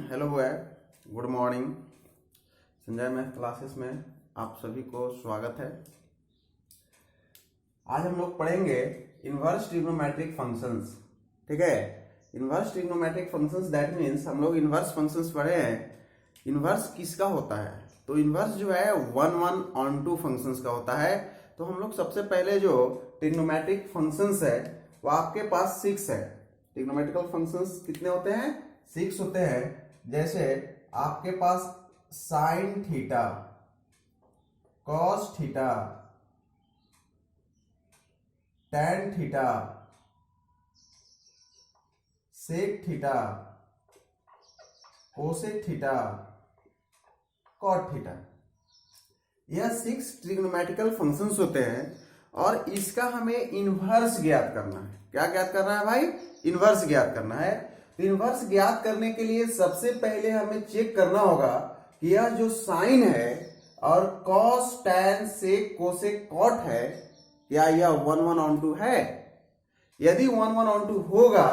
Hello boy, good morning. Sanjay math classes में आप सभी को स्वागत है। आज हम लोग पढ़ेंगे इनवर्स ट्रिग्नोमेट्रिक फंक्शंस। ठीक है, inverse trigonometric functions that means हम लोग इनवर्स फंक्शंस पढ़े हैं। इनवर्स किसका होता है? तो इनवर्स जो है 1/1/2 फंक्शंस का होता है। तो हम लोग सबसे पहले जो ट्रिग्नोमेट्रिक फंक्शंस है वो आपके पास 6 है। ट्रिग्नोमेट्रिकल फंक्शंस कितने होते हैं? 6 होते हैं। जैसे आपके पास sine theta, cos theta, tan theta, sec theta, cosec theta, cot theta. यह 6 ट्रिग्नोमेट्रिकल फंक्शंस होते हैं और इसका हमें इनवर्स ज्ञात करना है। क्या ज्ञात करना है भाई? इनवर्स ज्ञात करना है। तो इनवर्स ज्ञात करने के लिए सबसे पहले हमें चेक करना होगा कि यह जो साइन है और कॉस, टैन, सेक, कोसेक, कॉट है, क्या यह 1/1/2 है? यदि 1/1/2 होगा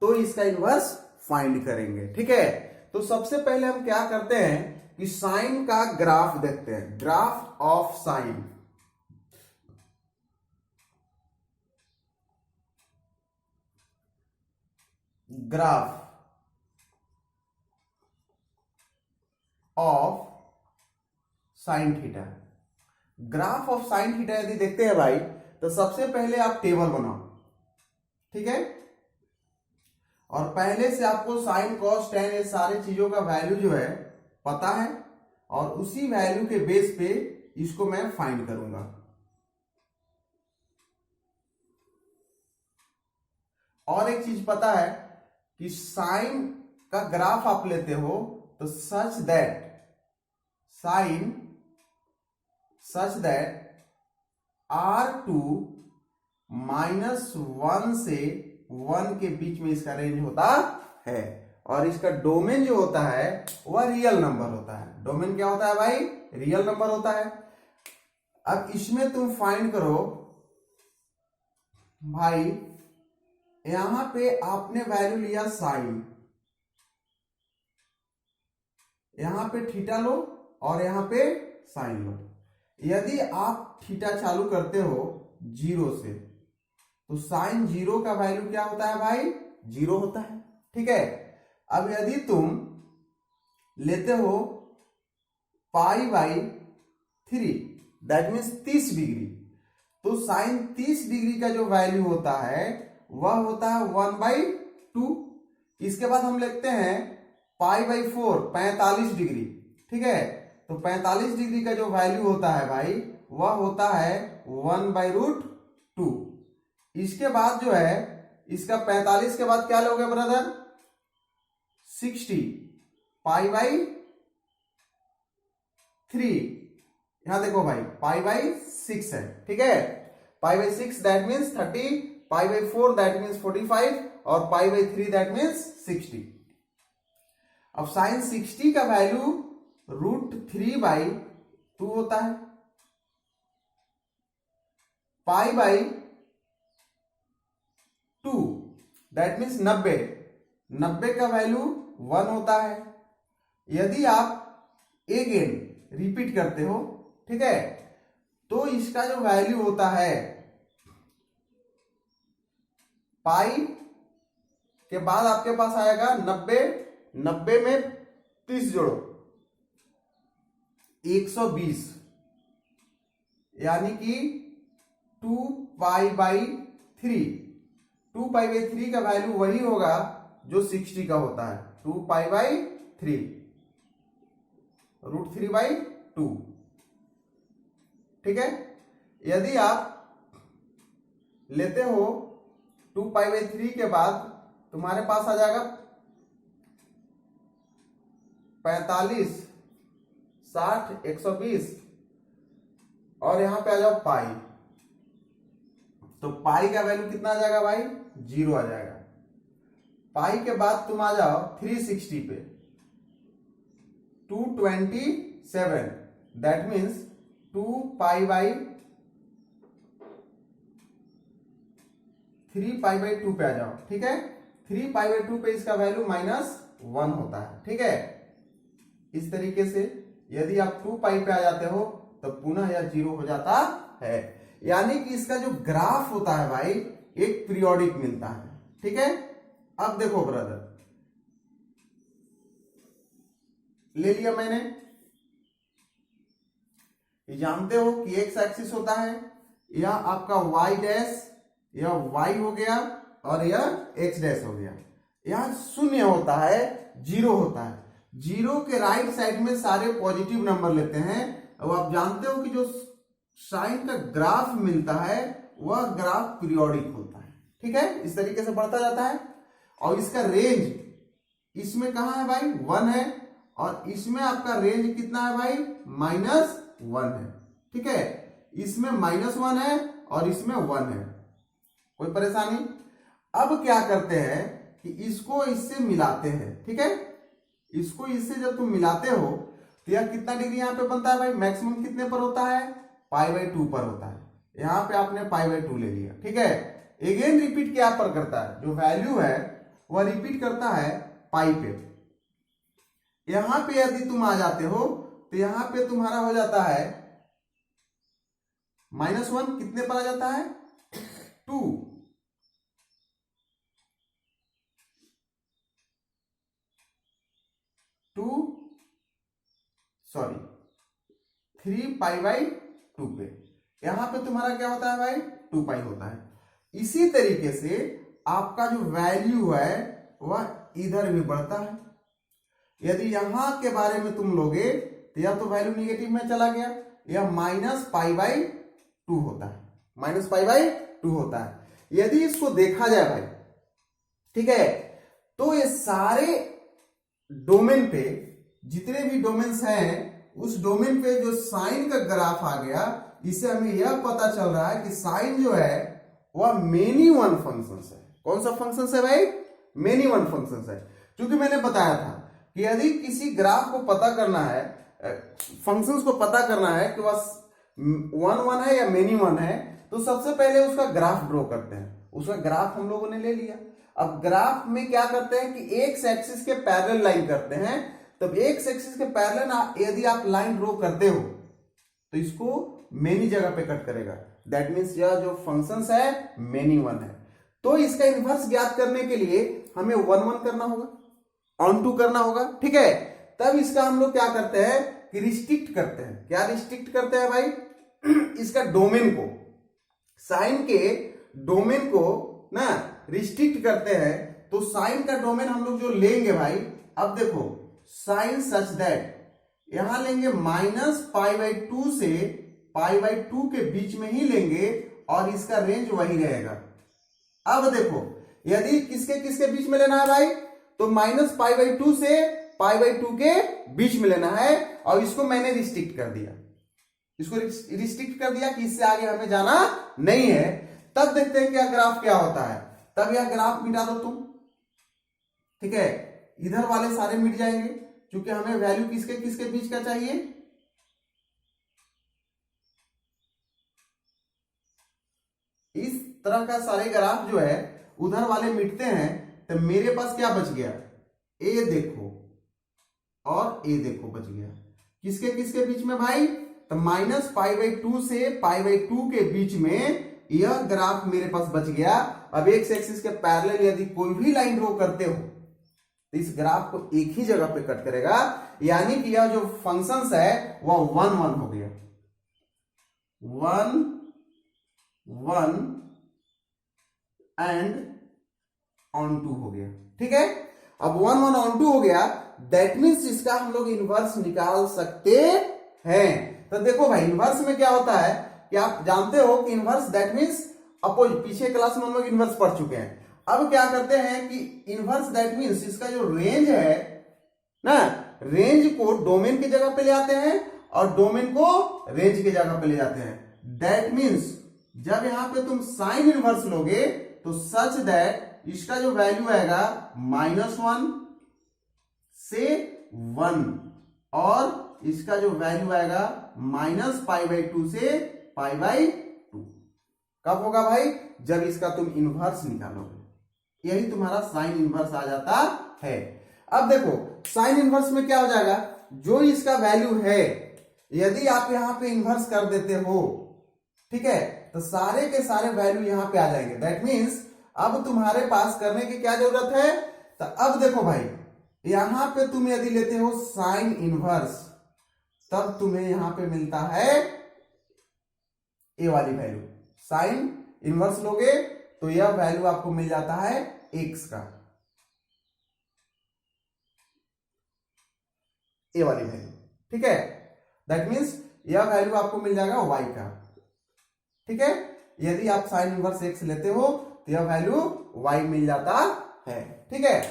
तो इसका इनवर्स फाइंड करेंगे। ठीक है, तो सबसे पहले हम क्या करते हैं कि साइन का ग्राफ देखते हैं। Graph of sine. Graph of sine theta. Graph of sine theta यदि देखते हैं भाई, तो सबसे पहले आप टेबल बनाओ। ठीक है, और पहले से आपको साइन, कॉस, टैन ये सारी चीजों का वैल्यू जो है पता है और उसी वैल्यू के बेस पे इसको मैं फाइंड करूंगा। और एक चीज पता है कि साइन का ग्राफ आप लेते हो तो सच दैट R2 -1 से 1 के बीच में इसका रेंज होता है और इसका डोमेन जो होता है वह रियल नंबर होता है। डोमेन क्या होता है भाई? रियल नंबर होता है। अब इसमें तुम फाइंड करो भाई, यहां पे आपने वैल्यू लिया साइन, यहां पे थीटा लो और यहां पे साइन लो। यदि आप थीटा चालू करते हो 0 से तो साइन 0 का वैल्यू क्या होता है भाई? 0 होता है। ठीक है, अब यदि तुम लेते हो π/3 दैट मीन्स 30 डिग्री, तो साइन 30 डिग्री का जो वैल्यू होता है वह होता है 1/2। इसके बाद हम लिखते हैं π/4 45 डिग्री। ठीक है, तो 45 डिग्री का जो वैल्यू होता है भाई वह होता है 1/√2। इसके बाद जो है इसका 45 के बाद क्या लोगे ब्रदर? 60 π/3। यहां देखो भाई π/6 है। ठीक है, π/6 दैट मीन्स 30, π/4 दैट मीन्स 45 और π/3 दैट मीन्स 60। अब साइन 60 का वैल्यू √3/2 होता है। π/2 दैट मीन्स 90, 90 का वैल्यू 1 होता है। यदि आप अगेन रिपीट करते हो, ठीक है, तो इसका जो वैल्यू होता है पाई के बाद आपके पास आएगा 90, 90 में 30 जोड़ो 120, यानी कि 2π/3। 2π/3 का वैल्यू वही होगा जो 60 का होता है। 2π/3 √3/2। ठीक है, यदि आप लेते हो 2π/3 के बाद तुम्हारे पास आ जाएगा 45, 60, 120 और यहां पे आ जाओ पाई, तो पाई का वैल्यू कितना आ जाएगा भाई? 0 आ जाएगा। पाई के बाद तुम आ जाओ 360 पे 227 दैट मीन्स 3π/2 पे आ जाओ। ठीक है, 3π/2 पे इसका वैल्यू -1 1 होता है। ठीक है, इस तरीके से यदि आप 2 पाई पे आ जाते हो तो पुनः यह 0 हो जाता है। यानी कि इसका जो ग्राफ होता है भाई एक पीरियोडिक मिलता है। ठीक है, अब देखो ब्रदर, ले लिया मैंने, जानते हो कि एक्स एक्सिस होता है, यह आपका वाई डैश, यह वाई हो गया और यह एक्स डैश हो गया। यह 0 होता है, 0 होता है। 0 के राइट साइड में सारे पॉजिटिव नंबर लेते हैं। अब आप जानते हो कि जो साइन का ग्राफ मिलता है वह ग्राफ पीरियोडिक होता है। ठीक है, इस तरीके से बढ़ता जाता है। और इसका रेंज इसमें कहां है भाई, 1 है, और इसमें आपका रेंज कितना है भाई, -1 है। ठीक है, इसमें -1 है और इसमें 1 है। कोई परेशानी? अब क्या करते हैं कि इसको इससे मिलाते हैं। ठीक है, इसको इससे जब तुम मिलाते हो तो यह कितना डिग्री यहां पे बनता है भाई, मैक्सिमम कितने पर होता है, π/2 पर होता है। यहां पे आपने π/2 ले लिया। ठीक है, अगेन रिपीट क्या पर करता है, जो वैल्यू है वह रिपीट करता है पाई पे। यहां पे यदि तुम आ जाते हो तो यहां पे तुम्हारा हो जाता है -1, कितने पर आ जाता है, 2। सॉरी 3π/2 पे। यहां पे तुम्हारा क्या होता है भाई, 2π होता है। इसी तरीके से आपका जो वैल्यू है वह इधर भी बढ़ता है। यदि यहां के बारे में तुम लोगे तो यह तो वैल्यू निगेटिव में चला गया, यह -π/2 होता है, -π/2 होता है। यदि इसको देखा जाए भाई, ठीक है, तो ये सारे डोमेन पे, जितने भी डोमेन्स हैं, उस डोमेन पे जो साइन का ग्राफ आ गया, इससे हमें यह पता चल रहा है कि साइन जो है वह मेनी वन फंक्शन है। कौन सा फंक्शन है भाई, मेनी वन फंक्शन है। क्योंकि मैंने बताया था कि यदि किसी ग्राफ को पता करना है, फंक्शंस को पता करना है कि वह 1 है या मेनी वन है, तो सबसे पहले उसका ग्राफ ड्रॉ करते हैं। उसका ग्राफ हम लोगों ने ले लिया। अब ग्राफ में क्या करते हैं कि एक्स एक्सिस के पैरेलल लाइन करते हैं। तब एक्स एक्सिस के पैरेलल यदि आप लाइन ड्रॉ करते हो तो इसको मेनी जगह पे कट करेगा। दैट मीन्स यह जो फंक्शंस है मेनी वन है। तो इसका इनवर्स ज्ञात करने के लिए हमें 1 करना होगा, ऑन टू करना होगा। ठीक है, तब इसका हम लोग क्या करते हैं कि रिस्ट्रिक्ट करते हैं। क्या रिस्ट्रिक्ट करते हैं भाई, इसका डोमेन को, साइन के डोमेन को ना रिस्ट्रिक्ट करते हैं। तो साइन का डोमेन हम लोग जो लेंगे भाई, अब देखो साइन सच दैट यहां लेंगे -π/2 से π/2 के बीच में ही लेंगे और इसका रेंज वही रहेगा। अब देखो यदि किसके किसके बीच में लेना है भाई, तो -π/2 से π/2 के बीच में लेना है। और इसको मैंने रिस्ट्रिक्ट कर दिया, इसको रिस्ट्रिक्ट कर दिया कि इससे आगे हमें जाना नहीं है। तब देखते हैं क्या ग्राफ क्या होता है। तब यह ग्राफ मिटा दो तुम। ठीक है, इधर वाले सारे मिट जाएंगे क्योंकि हमें वैल्यू किसके किसके बीच का चाहिए, इस तरह का सारे ग्राफ जो है उधर वाले मिटते हैं। तो मेरे पास क्या बच गया, ए देखो और ए देखो बच गया। किसके किसके बीच में भाई, तो -π/2 से π/2 के बीच में यह ग्राफ मेरे पास बच गया। अब एक्स एक्सिस के पैरेलल यदि कोई भी लाइन ड्रॉ करते हो तो इस ग्राफ को एक ही जगह पे कट करेगा। यानी कि यह जो फंक्शंस है वह 1 हो गया, 1 एंड ऑन टू हो गया। ठीक है, अब 1 ऑन टू हो गया, दैट मीन्स इसका हम लोग इनवर्स निकाल सकते हैं। तो देखो भाई इनवर्स में क्या होता है कि आप जानते हो कि इनवर्स दैट मीन्स अपोजिट। पीछे क्लास में हम लोग इनवर्स पढ़ चुके हैं। अब क्या करते हैं कि इनवर्स दैट मीन्स इसका जो रेंज है ना, रेंज को डोमेन की जगह पे ले आते हैं और डोमेन को रेंज की जगह पे ले जाते हैं। दैट मीन्स जब यहां पे तुम साइन इनवर्स लोगे तो सच दैट इसका जो वैल्यू आएगा -1 से 1 और इसका जो वैल्यू आएगा -π/2 से π/2। कब होगा भाई, जब इसका तुम इनवर्स निकालोगे। यही तुम्हारा साइन इनवर्स आ जाता है। अब देखो साइन इनवर्स में क्या हो जाएगा, जो इसका वैल्यू है यदि आप यहां पे इन्वर्स कर देते हो, ठीक है, तो सारे के सारे वैल्यू यहां पे आ जाएंगे। दैट मीन्स अब तुम्हारे पास करने की क्या जरूरत है, तो अब देखो भाई यहां पे तुम यदि लेते हो साइन इनवर्स, तब तुम्हें यहां पे मिलता है ए वाली वैल्यू। साइन इनवर्स लोगे तो यह वैल्यू आपको मिल जाता है एक्स का, ए वाली वैल्यू, ठीक है। दैट मीन्स यह वैल्यू आपको मिल जाएगा वाई का, ठीक है। यदि आप साइन इनवर्स एक्स लेते हो तो यह वैल्यू वाई मिल जाता है, ठीक है।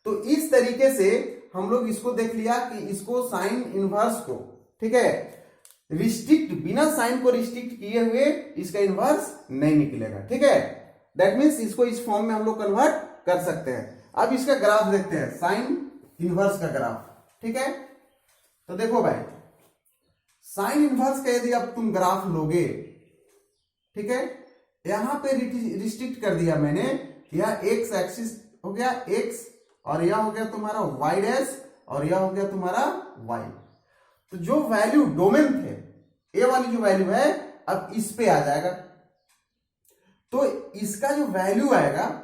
तो इस तरीके से हम लोग इसको देख लिया कि इसको साइन इनवर्स को, ठीक है, रिस्ट्रिक्ट, बिना साइन को रिस्ट्रिक्ट किए हुए इसका इनवर्स नहीं निकलेगा, ठीक है। दैट मीन्स इसको इस फॉर्म में हम लोग कन्वर्ट कर सकते हैं। अब इसका ग्राफ देखते हैं, साइन इनवर्स का ग्राफ, ठीक है। तो देखो भाई साइन इनवर्स का यदि अब तुम ग्राफ लोगे, ठीक है, यहां पे रिस्ट्रिक्ट कर दिया मैंने, यह एक्स एक्सिस हो गया एक्स, और यह हो गया तुम्हारा वाई डैश, और यह हो गया तुम्हारा वाई। तो जो वैल्यू डोमेन थे, ए वाली जो वैल्यू है अब इस पे आ जाएगा, तो इसका जो वैल्यू आएगा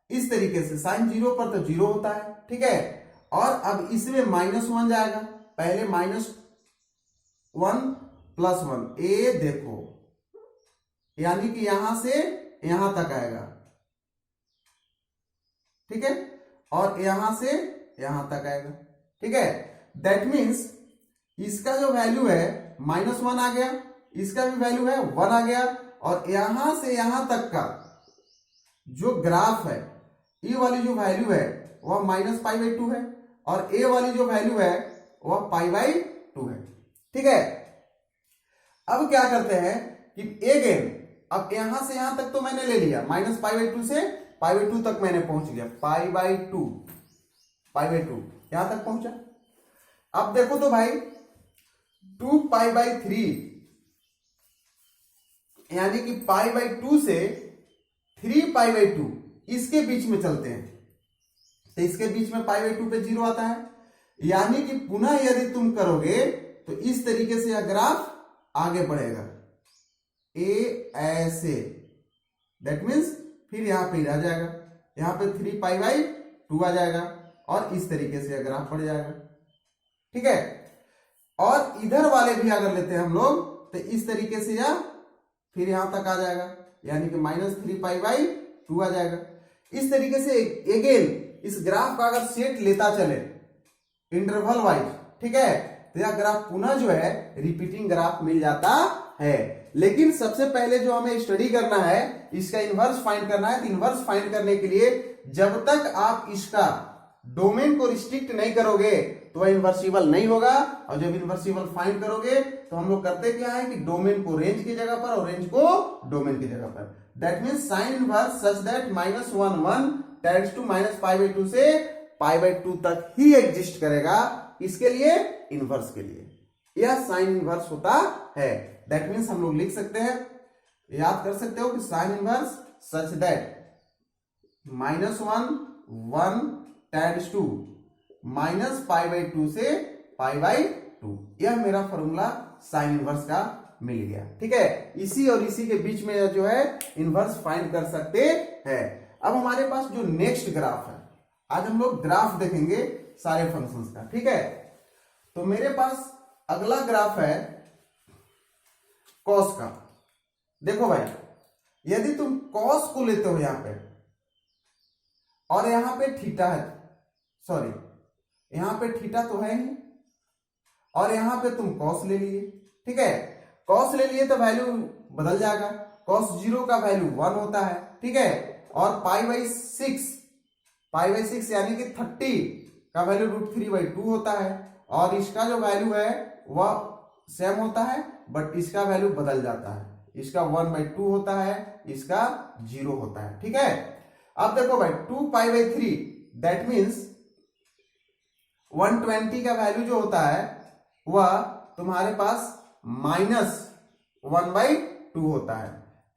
इस तरीके से, साइन जीरो पर तो जीरो होता है, ठीक है, और अब इसमें -1 जाएगा, पहले -1 +1, ए देखो यानी कि यहां से यहां तक आएगा, ठीक है, और यहां से यहां तक आएगा, ठीक है। दैट मीन्स इसका जो वैल्यू है -1 आ गया, इसका भी वैल्यू है 1 आ गया, और यहां से यहां तक का जो ग्राफ है, ई वाली जो वैल्यू है वह -π/2 है, और ए वाली जो वैल्यू है वह π/2 है, ठीक है। अब क्या करते हैं कि अगेन, अब यहां से यहां तक तो मैंने ले लिया, -π/2 से π/2 तक मैंने पहुंच गया, π/2 यहां तक पहुंचा। अब देखो तो भाई 2π/3 यानी कि π/2 से 3π/2 इसके बीच में चलते हैं, तो इसके बीच में π/2 पे 0 आता है, यानी कि पुनः यदि तुम करोगे तो इस तरीके से यह ग्राफ आगे बढ़ेगा, ए ऐसे, दैट मीन्स फिर यहां पे आ जाएगा, यहां पे 3π/2 आ जाएगा, और इस तरीके से यह ग्राफ बढ़ जाएगा, ठीक है। और इधर वाले भी अगर लेते हैं हम लोग तो इस तरीके से यह फिर यहां तक आ जाएगा, यानी कि -3π/2 आ जाएगा। इस तरीके से अगेन इस ग्राफ का अगर सेट लेता चले इंटरवल वाइज, ठीक है, तो यह ग्राफ पुनः जो है रिपीटिंग ग्राफ मिल जाता है। लेकिन सबसे पहले जो हमें स्टडी करना है, इसका इनवर्स फाइंड करना है। तो इनवर्स फाइंड करने के लिए जब तक आप इसका डोमेन को रिस्ट्रिक्ट नहीं करोगे तो वह इनवर्सिबल नहीं होगा, और जब इनवर्सिबल फाइंड करोगे तो हम लोग करते क्या है कि डोमेन को रेंज की जगह पर और रेंज को डोमेन की जगह पर। That means sine inverse such that -1 tends to -π/2 से π/2 तक ही एग्जिस्ट करेगा, इसके लिए इनवर्स के लिए यह साइन इनवर्स होता है। दैट मीन्स हम लोग लिख सकते हैं, याद कर सकते हो कि sine inverse such that -1 tends to -π/2 से π/2, यह मेरा फॉर्मूला साइन इनवर्स का मिल गया, ठीक है। इसी और इसी के बीच में जो है इनवर्स फाइंड कर सकते हैं। अब हमारे पास जो नेक्स्ट ग्राफ है, आज हम लोग ग्राफ देखेंगे सारे फंक्शंस का, ठीक है। तो मेरे पास अगला ग्राफ है कॉस का। देखो भाई यदि तुम कॉस को लेते हो यहां पे, और यहां पे थीटा है, सॉरी यहां पे थीटा तो है नहीं, और यहां पे तुम कॉस ले लिए, ठीक है। कॉस ले लिए तो वैल्यू बदल जाएगा, कॉस 0 का वैल्यू 1 होता है, ठीक है, और π/6 यानी कि 30 का वैल्यू √3/2 होता है, और इसका जो वैल्यू है वह सेम होता है, बट इसका वैल्यू बदल जाता है, इसका 1/2 होता है, इसका 0 होता है, ठीक है। अब देखो भाई 2π/3 दैट मीन्स 120 का वैल्यू जो होता है वह तुम्हारे पास -1/2 होता है,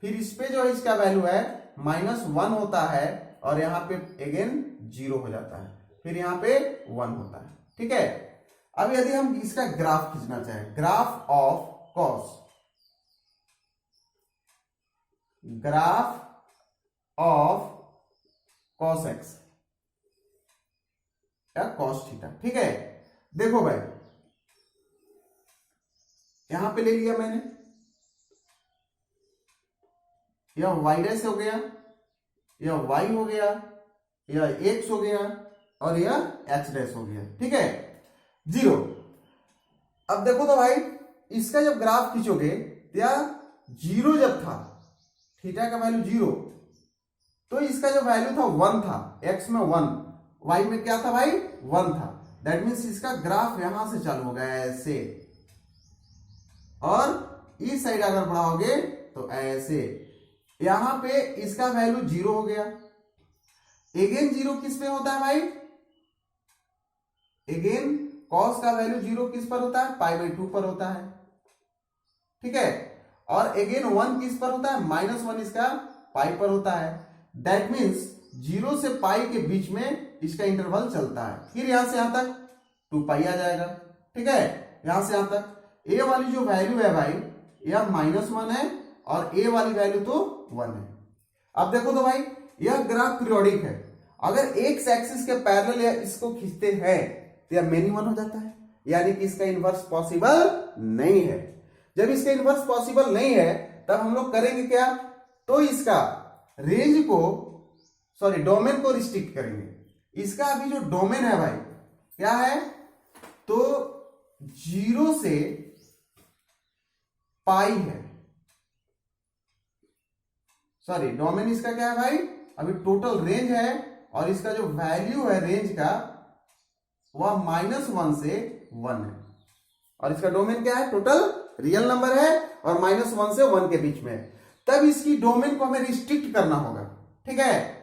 फिर इस पे जो है इसका वैल्यू है -1 होता है, और यहां पे अगेन 0 हो जाता है, फिर यहाँ पे 1 होता है, ठीक है। अब यदि हम इसका ग्राफ खींचना चाहें, graph of cos, graph of cos x या कॉस थीटा, ठीक है। देखो भाई यहां पे ले लिया मैंने, यह वाई डैश हो गया, यह वाई हो गया, यह एक्स हो गया और यह एक्स डैश हो गया, ठीक है, 0। अब देखो तो भाई इसका जब ग्राफ खींचोगे या 0 जब था, थीटा का वैल्यू 0, तो इसका जो वैल्यू था 1 था, एक्स में 1, वाई में क्या था भाई 1 था। दैट मीन्स इसका ग्राफ यहां से चालू हो गया ऐसे, और इस साइड अगर बढ़ाओगे तो ऐसे, यहां पे इसका वैल्यू 0 हो गया। अगेन 0 किस पे होता है भाई, अगेन कॉस का वैल्यू 0 किस पर होता है, π/2 पर होता है, ठीक है। और अगेन 1 किस पर होता है, -1 इसका पाई पर होता है। दैट मीन्स 0 से पाई के बीच में इसका इंटरवल चलता है। फिर यहां से यहां तक 2π आ जाएगा, ठीक है, यहां से यहां तक। ए वाली जो वैल्यू है भाई यह -1 है और ए वाली वैल्यू तो 1 है। अब देखो तो भाई यह ग्राफ पीरियोडिक है, अगर एक्स एक्सिस के पैरेलल या इसको खींचते हैं तो यह मेनी 1 हो जाता है, यानी कि इसका इनवर्स पॉसिबल नहीं है। जब इसका इनवर्स पॉसिबल नहीं है तब हम लोग करेंगे क्या, तो इसका रेंज को, सॉरी डोमेन को रिस्ट्रिक्ट करेंगे। इसका अभी जो डोमेन है भाई क्या है, तो 0 से पाई है, सॉरी डोमेन इसका क्या है भाई, अभी टोटल रेंज है और इसका जो वैल्यू है रेंज का वह -1 से 1 है, और इसका डोमेन क्या है, टोटल रियल नंबर है और -1 से 1 के बीच में है। तब इसकी डोमेन को हमें रिस्ट्रिक्ट करना होगा, ठीक है।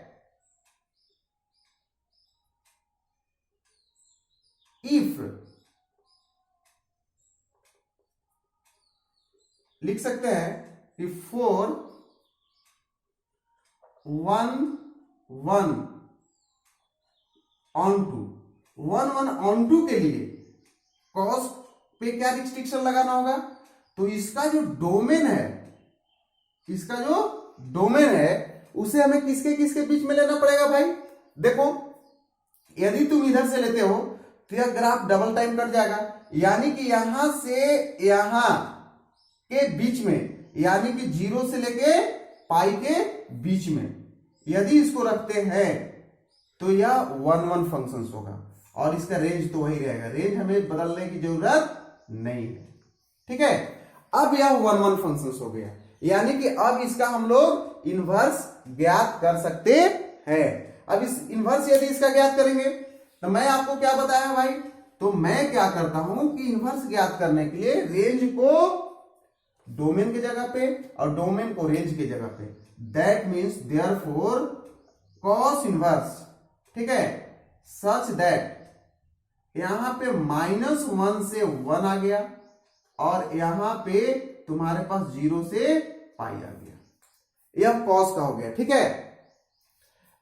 इफ लिख सकते हैं कि 4 1 1 on 2 के लिए कॉस पे क्या रिस्ट्रिक्शन लगाना होगा, तो इसका जो डोमेन है, इसका जो डोमेन है उसे हमें किसके किसके बीच में लेना पड़ेगा भाई। देखो यदि तुम इधर से लेते हो तो यह ग्राफ डबल टाइम कट जाएगा, यानी कि यहां से यहां के बीच में, यानी कि 0 से लेके पाई के बीच में यदि इसको रखते हैं तो यह 1 1 फंक्शन होगा और इसका रेंज तो वही रहेगा, रेंज हमें बदलने की जरूरत नहीं है, ठीक है। अब यह 1 1 फंक्शन हो गया, यानी कि अब इसका हम लोग इनवर्स ज्ञात कर सकते हैं। अब इस इनवर्स यदि इसका ज्ञात करेंगे तो मैं आपको क्या बताया भाई, तो मैं क्या करता हूं कि इनवर्स ज्ञात करने के लिए रेंज को डोमेन की जगह पे और डोमेन को रेंज की जगह पे, that means therefore cos inverse, ठीक है, सच दैट यहां पे -1 से 1 आ गया और यहां पे तुम्हारे पास 0 से पाई आ गया, यह कॉस का हो गया, ठीक है।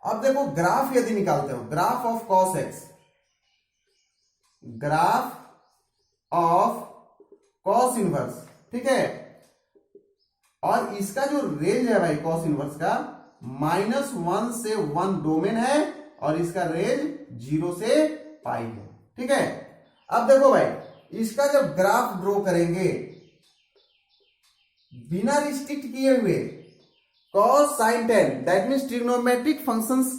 अब देखो ग्राफ यदि निकालते हो, graph of cos x, graph of cos inverse, ठीक है, और इसका जो रेंज है भाई कॉस इनवर्स का -1 से 1 डोमेन है और इसका रेंज 0 से पाई है, ठीक है। अब देखो भाई इसका जब ग्राफ ड्रॉ करेंगे बिना रिस्ट्रिक्ट किए हुए cos sin tan, that means trigonometric functions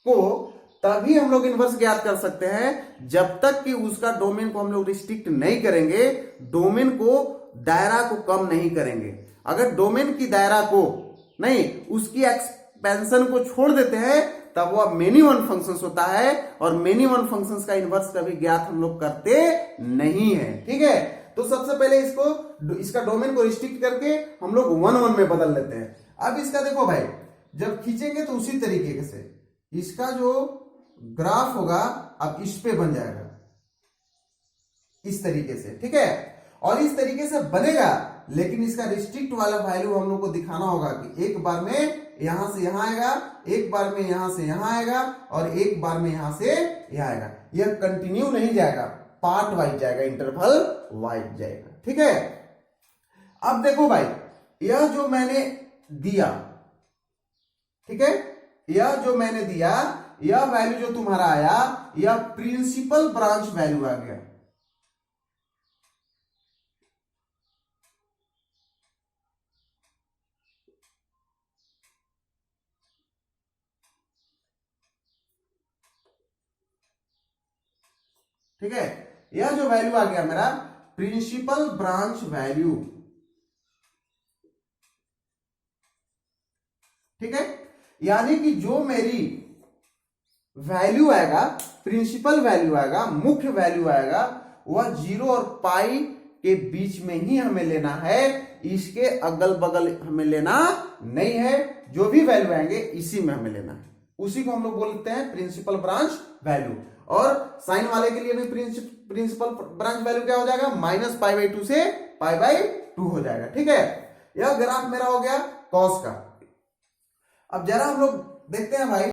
को तभी हम लोग इनवर्स ज्ञात कर सकते हैं जब तक कि उसका डोमेन को हम लोग रिस्ट्रिक्ट नहीं करेंगे, डोमेन को दायरा को कम नहीं करेंगे। अगर डोमेन की दायरा को नहीं, उसकी एक्सपेंशन को छोड़ देते हैं तब वह मेनी वन फंक्शंस होता है और मेनी वन फंक्शंस का इनवर्स कभी ज्ञात हम लोग करते नहीं है, ठीक है। तो सबसे पहले इसका डोमेन को रिस्ट्रिक्ट करके हम लोग 1 1 में बदल लेते हैं। अब इसका देखो भाई जब खींचेंगे तो उसी तरीके से इसका जो ग्राफ होगा अब इस पे बन जाएगा इस तरीके से, ठीक है, और इस तरीके से बनेगा, लेकिन इसका रिस्ट्रिक्ट वाला वैल्यू हम लोग को दिखाना होगा कि एक बार में यहां से यहां आएगा, एक बार में यहां से यहां आएगा, और एक बार में यहां से यहां आएगा। यह कंटिन्यू नहीं जाएगा, पार्ट वाइज जाएगा, इंटरवल वाइज जाएगा। ठीक है, अब देखो भाई, यह जो मैंने दिया, ठीक है, यह जो मैंने दिया, यह वैल्यू जो तुम्हारा आया, यह प्रिंसिपल ब्रांच वैल्यू आ गया। ठीक है, यह जो वैल्यू आ गया मेरा प्रिंसिपल ब्रांच वैल्यू। ठीक है, यानी कि जो मेरी वैल्यू आएगा, प्रिंसिपल वैल्यू आएगा, मुख्य वैल्यू आएगा, वह 0 और पाई के बीच में ही हमें लेना है, इसके अगल बगल हमें लेना नहीं है। जो भी वैल्यू आएंगे इसी में हमें लेना है, उसी को हम लोग बोलते हैं प्रिंसिपल ब्रांच वैल्यू। और साइन वाले के लिए भी प्रिंसिपल ब्रांच वैल्यू क्या हो जाएगा, -π/2 से π/2 हो जाएगा। ठीक है, यह ग्राफ मेरा हो गया कॉस का। अब जरा हम लोग देखते हैं भाई